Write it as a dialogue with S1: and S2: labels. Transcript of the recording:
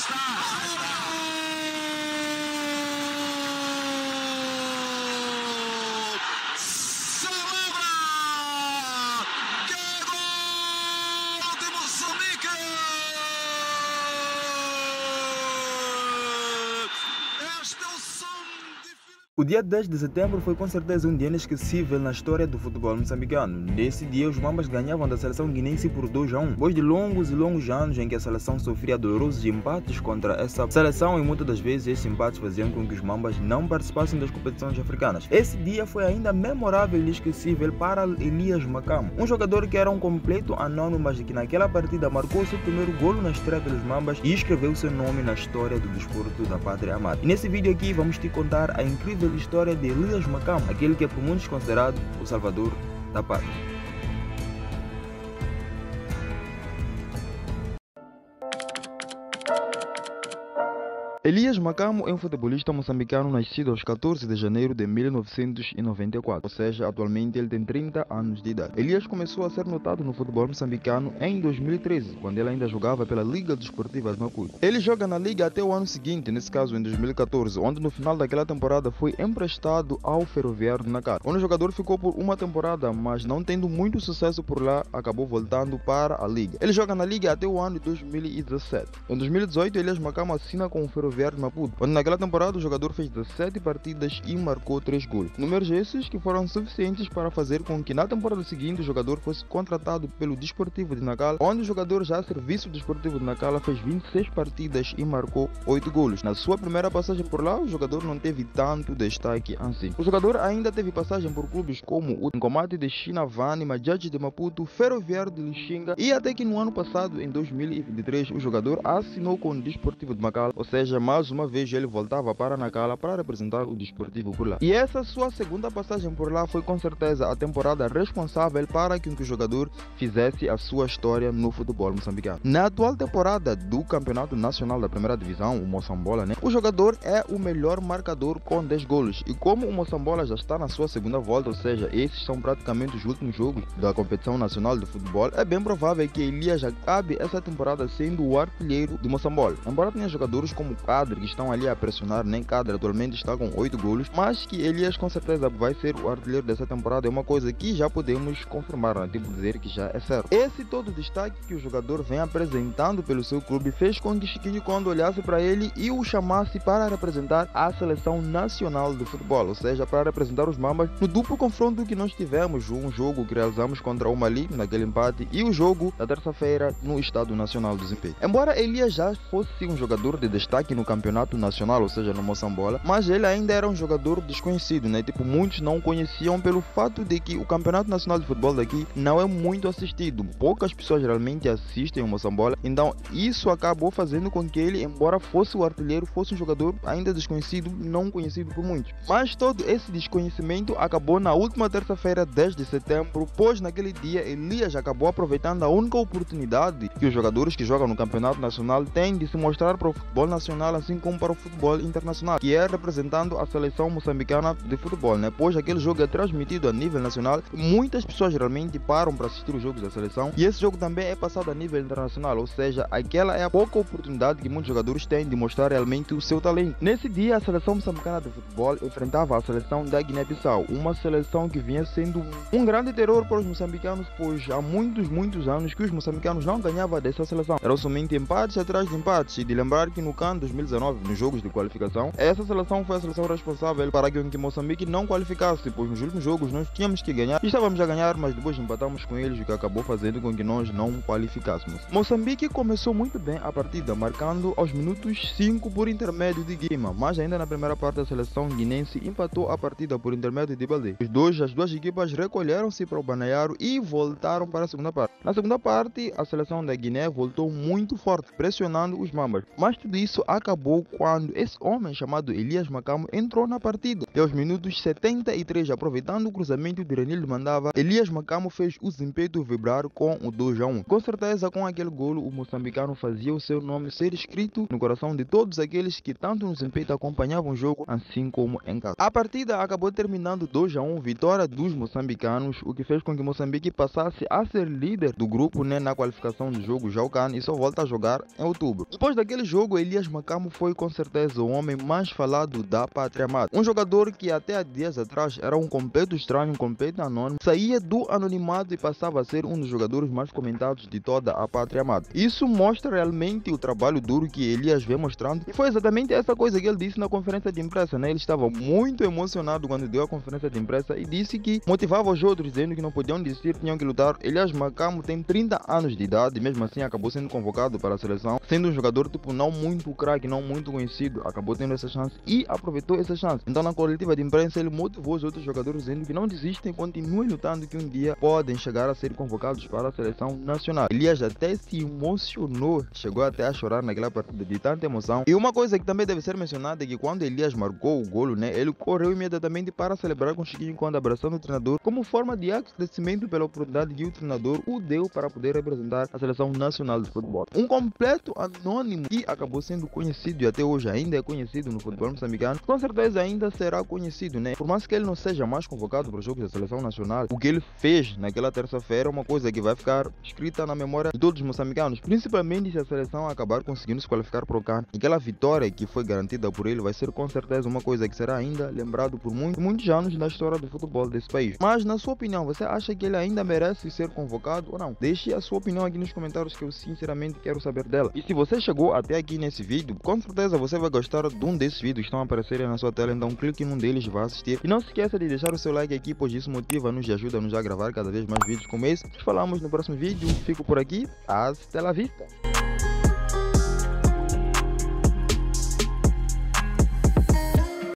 S1: Celebra! Que gol de Moçambique! Este é o som de...
S2: O dia 10 de setembro foi com certeza um dia inesquecível na história do futebol moçambicano. Nesse dia, os Mambas ganhavam da seleção guinense por 2-1, depois de longos e longos anos em que a seleção sofria dolorosos empates contra essa seleção, e muitas das vezes esses empates faziam com que os Mambas não participassem das competições africanas. Esse dia foi ainda memorável e inesquecível para Elias Makamo, um jogador que era um completo anônimo, mas que naquela partida marcou seu primeiro golo na estreia pelos Mambas e escreveu seu nome na história do desporto da pátria amada. E nesse vídeo aqui vamos te contar a incrível história de Elias Makamo, aquele que é por muitos considerado o salvador da pátria. Elias Makamo é um futebolista moçambicano nascido aos 14 de janeiro de 1994, ou seja, atualmente ele tem 30 anos de idade. Elias começou a ser notado no futebol moçambicano em 2013, quando ele ainda jogava pela Liga Desportiva de Maputo. Ele joga na Liga até o ano seguinte, nesse caso em 2014, onde no final daquela temporada foi emprestado ao Ferroviário de Nakara, onde o jogador ficou por uma temporada, mas não tendo muito sucesso por lá, acabou voltando para a Liga. Ele joga na Liga até o ano de 2017. Em 2018, Elias Makamo assina com o Ferroviário de Maputo, onde naquela temporada o jogador fez 17 partidas e marcou 3 gols. Números esses que foram suficientes para fazer com que na temporada seguinte o jogador fosse contratado pelo Desportivo de Nacala, onde o jogador já a serviço do Desportivo de Nacala fez 26 partidas e marcou 8 golos. Na sua primeira passagem por lá, o jogador não teve tanto destaque assim. O jogador ainda teve passagem por clubes como o Nkomati de Chinavani, Majaji de Maputo, Ferroviário de Lixinga, e até que no ano passado, em 2023, o jogador assinou com o Desportivo de Nacala, ou seja, mais uma vez ele voltava para Nacala para representar o Desportivo por lá. E essa sua segunda passagem por lá foi com certeza a temporada responsável para que o jogador fizesse a sua história no futebol moçambicano. Na atual temporada do Campeonato Nacional da Primeira Divisão, o Moçambola, o jogador é o melhor marcador com 10 golos. E como o Moçambola já está na sua segunda volta, ou seja, esses são praticamente os últimos jogos da competição nacional de futebol, é bem provável que Elias acabe essa temporada sendo o artilheiro do Moçambola. Embora tenha jogadores como Cadre que estão ali a pressionar, nem Cadre atualmente está com 8 golos, mas que Elias com certeza vai ser o artilheiro dessa temporada é uma coisa que já podemos confirmar, né? Tipo dizer que já é certo. Esse todo o destaque que o jogador vem apresentando pelo seu clube fez com que Chiquinho Quando olhasse para ele e o chamasse para representar a seleção nacional de futebol, ou seja, para representar os Mambas no duplo confronto que nós tivemos, um jogo que realizamos contra o Mali naquele empate e o jogo da terça-feira no Estado Nacional do Desempenho. Embora Elias já fosse um jogador de destaque no campeonato nacional, ou seja, no Moçambola, mas ele ainda era um jogador desconhecido, né? Tipo, muitos não o conheciam pelo fato de que o campeonato nacional de futebol daqui não é muito assistido. Poucas pessoas realmente assistem o Moçambola, então isso acabou fazendo com que ele, embora fosse o artilheiro, fosse um jogador ainda desconhecido, não conhecido por muitos. Mas todo esse desconhecimento acabou na última terça-feira, 10 de setembro, pois naquele dia Elias acabou aproveitando a única oportunidade que os jogadores que jogam no campeonato nacional têm de se mostrar para o futebol nacional, assim como para o futebol internacional, que é representando a seleção moçambicana de futebol, né? Pois aquele jogo é transmitido a nível nacional, muitas pessoas realmente param para assistir os jogos da seleção, e esse jogo também é passado a nível internacional, ou seja, aquela é a pouca oportunidade que muitos jogadores têm de mostrar realmente o seu talento. Nesse dia, a seleção moçambicana de futebol enfrentava a seleção da Guiné-Bissau, uma seleção que vinha sendo um grande terror para os moçambicanos, pois há muitos anos que os moçambicanos não ganhavam dessa seleção. Eram somente empates atrás de empates, e de lembrar que no CAN 2019, nos jogos de qualificação, essa seleção foi a seleção responsável para que Moçambique não qualificasse, pois nos últimos jogos nós tínhamos que ganhar, e estávamos a ganhar, mas depois empatamos com eles, o que acabou fazendo com que nós não qualificássemos. Moçambique começou muito bem a partida, marcando aos minutos 5 por intermédio de Guima, mas ainda na primeira parte a seleção guinense empatou a partida por intermédio de Baldé. As duas equipas recolheram-se para o Banaiaro e voltaram para a segunda parte. Na segunda parte, a seleção da Guiné voltou muito forte, pressionando os Mambas, mas tudo isso acabou acabou quando esse homem chamado Elias Macamo entrou na partida. E aos minutos 73, aproveitando o cruzamento de Renildo mandava, Elias Macamo fez o Zimpeto vibrar com o 2-1. Com certeza, com aquele golo, o moçambicano fazia o seu nome ser escrito no coração de todos aqueles que tanto no Zimpeto acompanhavam o jogo, assim como em casa. A partida acabou terminando 2-1, vitória dos moçambicanos, o que fez com que Moçambique passasse a ser líder do grupo, né, na qualificação do jogo já o CAN, e só volta a jogar em outubro. Depois daquele jogo, Elias Macamo foi com certeza o homem mais falado da Pátria Amada. Um jogador que até há dias atrás era um completo estranho, um completo anônimo, saía do anonimato e passava a ser um dos jogadores mais comentados de toda a Pátria Amada. Isso mostra realmente o trabalho duro que Elias vem mostrando, e foi exatamente essa coisa que ele disse na conferência de imprensa, né? Ele estava muito emocionado quando deu a conferência de imprensa e disse que motivava os outros, dizendo que não podiam desistir, tinham que lutar. Elias Macamo tem 30 anos de idade e mesmo assim acabou sendo convocado para a seleção, sendo um jogador tipo não muito craque, não muito conhecido, acabou tendo essa chance e aproveitou essa chance. Então na coletiva de imprensa ele motivou os outros jogadores, dizendo que não desistem, continuem lutando, que um dia podem chegar a ser convocados para a seleção nacional. Elias até se emocionou, chegou até a chorar naquela partida de tanta emoção. E uma coisa que também deve ser mencionada é que quando Elias marcou o golo, né, ele correu imediatamente para celebrar com Chiquinho, quando abraçando o treinador, como forma de agradecimento pela oportunidade que o treinador o deu para poder representar a seleção nacional de futebol. Um completo anônimo que acabou sendo conhecido e até hoje ainda é conhecido no futebol moçambicano, com certeza ainda será conhecido, né? Por mais que ele não seja mais convocado para os jogos da seleção nacional, o que ele fez naquela terça-feira é uma coisa que vai ficar escrita na memória de todos os moçambicanos, principalmente se a seleção acabar conseguindo se qualificar para o CAN. Aquela vitória que foi garantida por ele vai ser com certeza uma coisa que será ainda lembrado por muitos anos na história do futebol desse país. Mas na sua opinião, você acha que ele ainda merece ser convocado ou não? Deixe a sua opinião aqui nos comentários que eu sinceramente quero saber dela. E se você chegou até aqui nesse vídeo, com certeza você vai gostar de um desses vídeos que estão aparecendo na sua tela, então clique num deles e vá assistir. E não se esqueça de deixar o seu like aqui, pois isso motiva-nos e ajuda-nos a gravar cada vez mais vídeos como esse. Nos falamos no próximo vídeo, fico por aqui, hasta la vista!